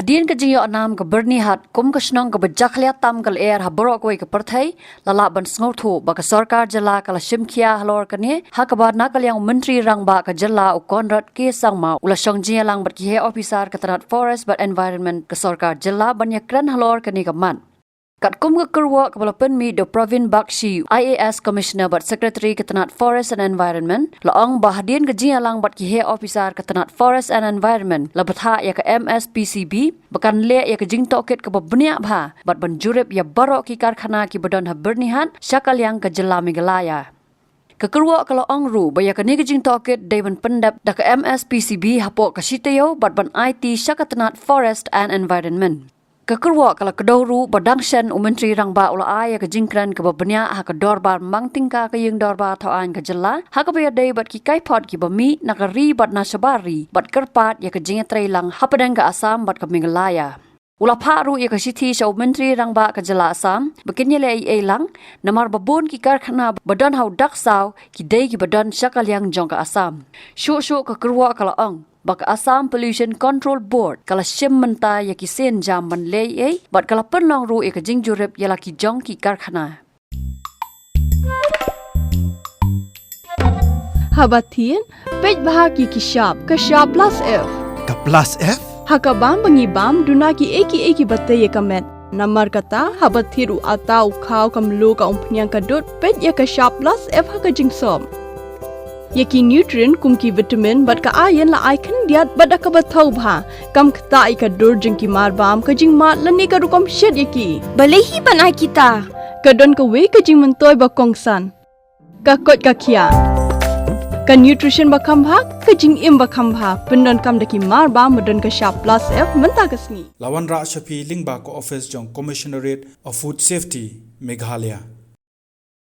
Hadian ke jingyo anam ke Byrnihat kum ke Shillong ke bejaklia tam ke air haborok koi ke perthai lala ban sngotu ba ke Sorkar jala kala shimkia halor kene hakaba nakal yang menteri rangba ke jala u konrad ke sangma ula shongjia lang bat ki he officer ke Tnad forest but environment ke Sorkar jala banyak kran halor kene ke man. Kat kum ke Kyrwoh ke balapan mi do Provin Bakshi IAS Commissioner but Secretary ke Tnad Forest and Environment laong bahadian ke jia lang bat ki he officer ke Tnad Forest and Environment labatha ya ke MSPCB bakan le ya ke jing Tohkit ke Byrnihat bha bat banjurip ya barok ki Karkhana ki badan ha Byrnihat syakal yang ke jela Meghalaya. Ke Kyrwoh ke laong ru baya ke ni ke jing Tohkit daiban Pyndep da ke MSPCB hapok ke Taïew bat ban IT syaka Tnad Forest and Environment. Ke Kyrwoh kala kedoru badangshan menteri rangba ula aya ke jingkran ke Byrnihat ha ke dorbar mang tingka ke yung dorbar tauan ke jela ha ke baya dai bat ki kaipot ki bami nakari bat nasabari bat kerpat ya ke jinga trailang hapadang ke Assam bat ke Meghalaya. Ula paru ya ke siti sa menteri rangba ke jela Assam bekinnya le ai lang namar babun ki Karkhana badan hau daksau ki dai ki badan syakal yang jong ke Assam. Syuk-syuk ke Kyrwoh kala ong bak Assam Pollution Control Board kala shim menta ya ki sen jam ban lei ai bat kala penlong ru ya ke jing jurip ya la ki jong ki Karkhana. Habatin pej bahagi ki shop ke shop plus F. Ka plus F? Hakabam bangibam duna ki eki batte ye kamet. Namar kata habathiru atau kau kamlu ka umpnyang kadut pej ya ke shop plus F ha ke jing som. Yaki nutrient kum ki vitamin bat ka ayan la icon diat bat ka bathau bha kam khta ka dur jing ki mar bam ka jing mat lani ka rukom shed yaki balehi banai kita ka don ka we ka jing mentoy ba kongsan ka kot ka khia ka nutrition ba kham bha ka jing im ba kham bha pendon kam daki mar bam don ka sharp plus F menta kasni Lawan Ra Shapi Lyngba ko office jong commissionerate of food safety Meghalaya